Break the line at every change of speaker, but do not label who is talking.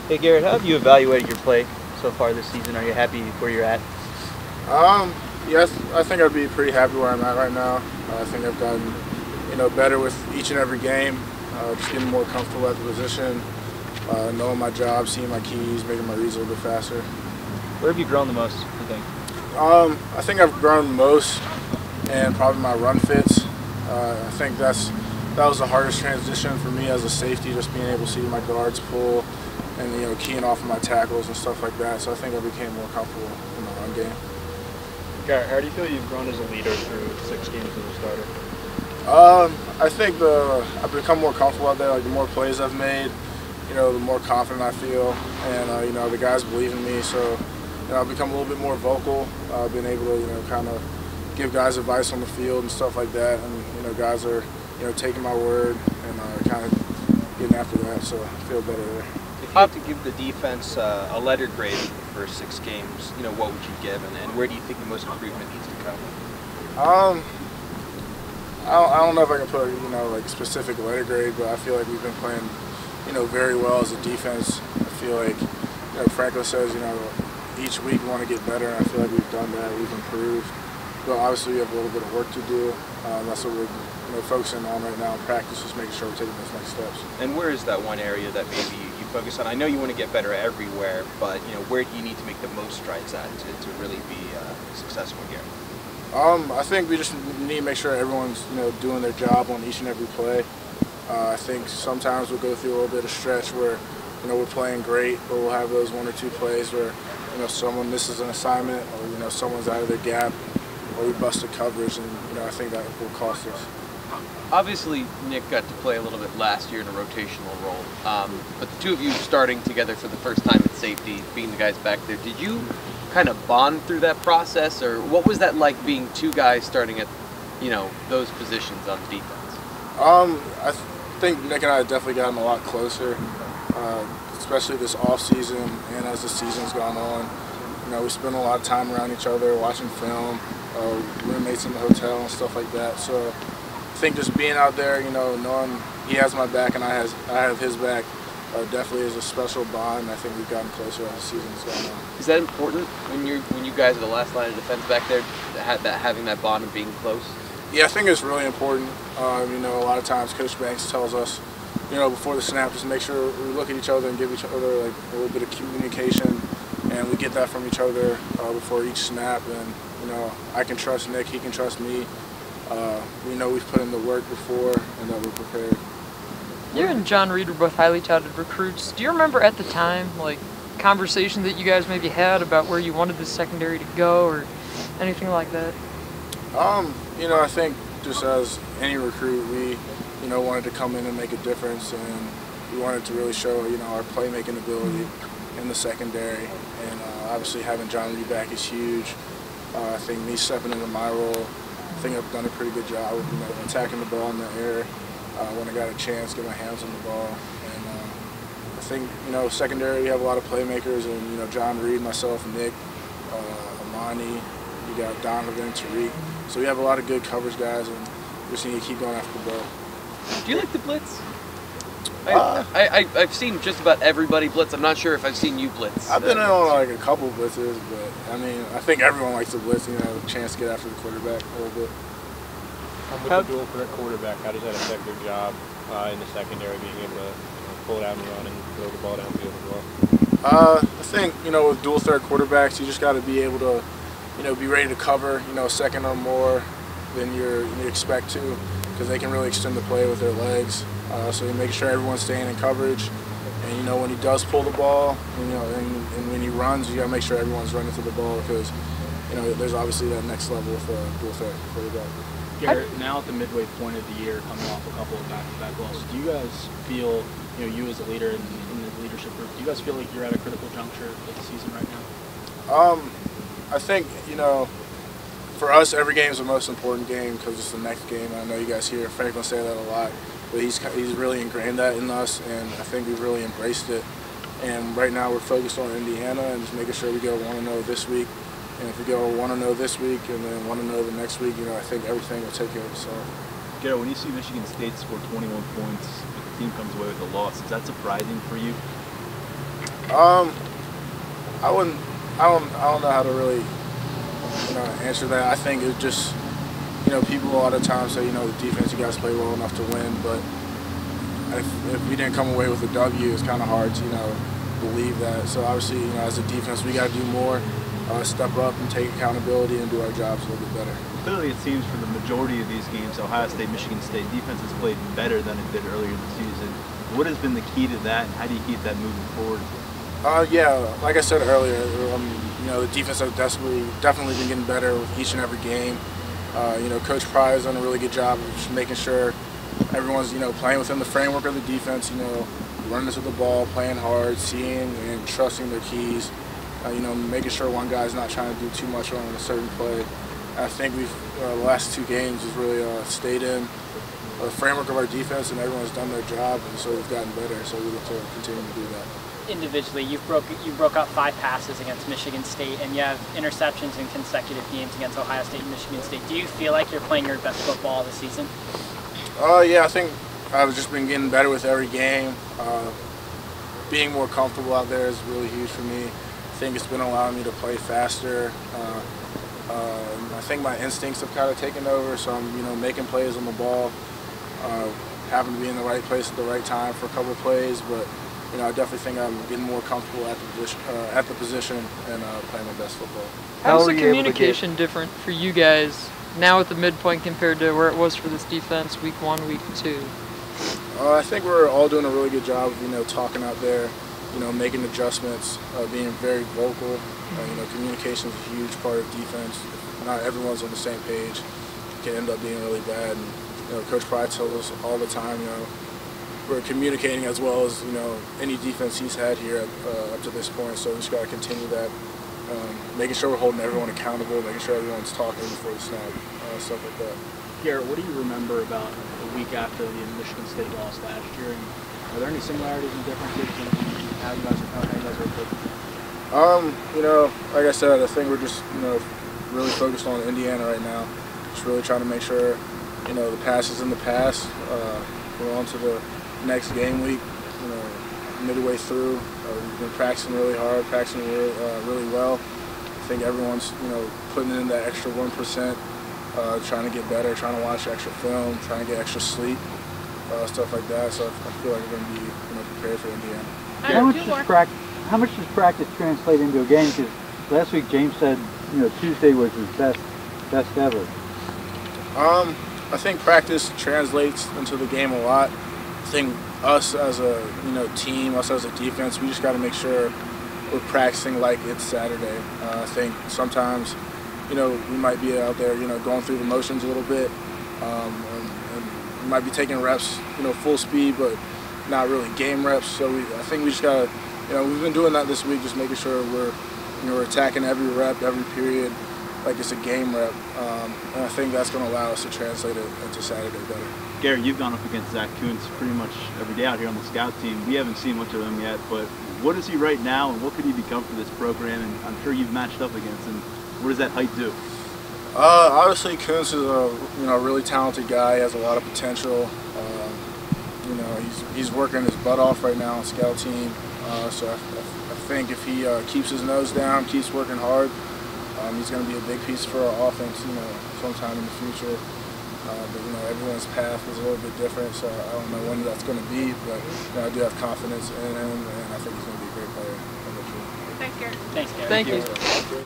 Hey Garrett, how have you evaluated your play so far this season? Are you happy where you're at?
Yes, I think I'd be pretty happy where I'm at right now. I think I've gotten, better with each and every game. Just getting more comfortable at the position, knowing my job, seeing my keys, making my reads a little bit faster.
Where have you grown the most, you think?
I think I've grown most in probably my run fits. I think that was the hardest transition for me as a safety, just being able to see my guards pull and keying off of my tackles and stuff like that. So I think I became more comfortable in the run game.
Garrett, how do you feel you've grown as a leader through 6 games as a starter?
I think I've become more comfortable out there. Like the more plays I've made, the more confident I feel, and the guys believe in me. So I've become a little bit more vocal, being able to kind of give guys advice on the field and stuff like that. And guys are taking my word and kind of getting after that. So I feel better there.
If you had to give the defense a letter grade for the first 6 games, what would you give, and where do you think the most improvement needs to come?
I don't know if I can put like a specific letter grade, but I feel like we've been playing very well as a defense. I feel like Franklin says each week we want to get better, and I feel like we've done that. We've improved, but obviously we have a little bit of work to do. That's what we're focusing on right now in practice, just making sure we're taking those next steps.
And where is that one area that maybe you focus on? I know you want to get better everywhere, but where do you need to make the most strides at to really be successful here?
I think we just need to make sure everyone's doing their job on each and every play. I think sometimes we'll go through a little bit of stretch where we're playing great, but we'll have those 1 or 2 plays where someone misses an assignment, or someone's out of their gap, or we busted coverage, and I think that will cost us.
Obviously, Nick got to play a little bit last year in a rotational role, but the two of you starting together for the first time at safety, being the guys back there, did you kind of bond through that process, or what was that like being 2 guys starting at those positions on defense?
I think Nick and I have definitely gotten a lot closer, especially this off season and as the season's gone on. We spend a lot of time around each other, watching film, roommates in the hotel and stuff like that. So I think just being out there, knowing he has my back and I have his back, definitely is a special bond. I think we've gotten closer as the season's gone on.
Is that important when you guys are the last line of defense back there, having that bond and being close?
Yeah, I think it's really important. A lot of times Coach Banks tells us, before the snap, just make sure we look at each other and give each other like a little bit of communication, and we get that from each other before each snap. And I can trust Nick, he can trust me. We know we've put in the work before and that we're prepared.
You and John Reed were both highly touted recruits. Do you remember at the time, like, conversation that you guys maybe had about where you wanted the secondary to go or anything like that?
I think just as any recruit, we, wanted to come in and make a difference, and we wanted to really show, our playmaking ability in the secondary. And obviously having John Reed back is huge. I think me stepping into my role, I think I've done a pretty good job of attacking the ball in the air when I got a chance, get my hands on the ball. And I think, secondary, we have a lot of playmakers, and, John Reed, myself, Nick, Amani, you got Donovan, Tariq. So we have a lot of good coverage guys, and we just need to keep going after the ball.
Do you like the blitz? I've seen just about everybody blitz. I'm not sure if I've seen you blitz.
I've been in on like a couple blitzes, but I think everyone likes to blitz. A chance to get after the quarterback a little bit.
With the dual threat quarterback, how does that affect their job in the secondary, being able to pull it out and run and throw the ball downfield as well?
I think with dual threat quarterbacks, you just got to be able to be ready to cover a second or more than you expect to, because they can really extend the play with their legs. So you make sure everyone's staying in coverage, and when he does pull the ball, and when he runs, you got to make sure everyone's running to the ball, because there's obviously that next level with dual threat quarterback.
Garrett, now at the midway point of the year, coming off a couple of back-to-back losses, do you guys feel, you as a leader in the leadership group, do you guys feel like you're at a critical juncture of the season right now?
I think, for us, every game is the most important game because it's the next game. I know you guys hear Franklin say that a lot, but he's really ingrained that in us, and I think we've really embraced it. And right now we're focused on Indiana and just making sure we go 1-0 this week. And if we go 1-0 this week and then 1-0 the next week, I think everything will take care of itself.
Garrett, when you see Michigan State score 21 points, but the team comes away with a loss, is that surprising for you?
I wouldn't. I don't know how to really, answer that. I think it's just, people a lot of times say, the defense, you guys play well enough to win, but if we didn't come away with a W, it's kind of hard to, believe that. So obviously, as a defense, we got to do more, step up and take accountability and do our jobs a little bit better.
Clearly, it seems for the majority of these games, Ohio State, Michigan State defense has played better than it did earlier this season. What has been the key to that, and how do you keep that moving forward?
Yeah, like I said earlier, the defense has definitely been getting better with each and every game. Coach Pry has done a really good job of just making sure everyone's, playing within the framework of the defense, running to the ball, playing hard, seeing and trusting their keys, making sure one guy's not trying to do too much on a certain play. I think we've, the last two games has really stayed in the framework of our defense, and everyone's done their job, and so we've gotten better, so we look to continue to do that.
Individually, you broke up 5 passes against Michigan State, and you have interceptions in consecutive games against Ohio State and Michigan State. Do you feel like you're playing your best football this season?
Yeah, I think I've just been getting better with every game. Being more comfortable out there is really huge for me. I think it's been allowing me to play faster. I think my instincts have kind of taken over, so I'm making plays on the ball, having to be in the right place at the right time for a couple of plays, but I definitely think I'm getting more comfortable at the position and playing my best football.
How's the communication different for you guys now at the midpoint compared to where it was for this defense week 1, week 2?
I think we're all doing a really good job of talking out there, making adjustments, being very vocal. Communication is a huge part of defense. If not everyone's on the same page, it can end up being really bad. And Coach Pry tells us all the time, we're communicating as well as any defense he's had here up to this point. So we just got to continue that, making sure we're holding everyone accountable, making sure everyone's talking before the snap, stuff like that.
Garrett, what do you remember about the week after the Michigan State loss last year? And are there any similarities and differences in how you guys are approaching?
Like I said, I think we're just really focused on Indiana right now. Just really trying to make sure the past is in the past. We're on to the next game week. Midway through, we've been practicing really hard, practicing really well. I think everyone's putting in that extra 1%, trying to get better, trying to watch extra film, trying to get extra sleep, stuff like that. So I feel like we're going to be prepared for Indiana.
How much does practice translate into a game? Because last week James said Tuesday was his best ever.
I think practice translates into the game a lot. I think us as a team, us as a defense, we just got to make sure we're practicing like it's Saturday. I think sometimes we might be out there going through the motions a little bit, and we might be taking reps full speed, but not really game reps. So I think we just got to we've been doing that this week, just making sure we're attacking every rep, every period like it's a game rep, and I think that's going to allow us to translate it into Saturday better.
Garrett, you've gone up against Zach Kuntz pretty much every day out here on the scout team. We haven't seen much of him yet, but what is he right now, and what could he become for this program? And I'm sure you've matched up against him. What does that height do?
Obviously, Kuntz is a really talented guy. He has a lot of potential. He's working his butt off right now on the scout team. So I think if he keeps his nose down, keeps working hard, he's going to be a big piece for our offense, sometime in the future. But everyone's path is a little bit different, so I don't know when that's going to be. But I do have confidence in him, and I think he's going to be a great player.
Thanks, Garrett. Thanks, Garrett.
Thank you.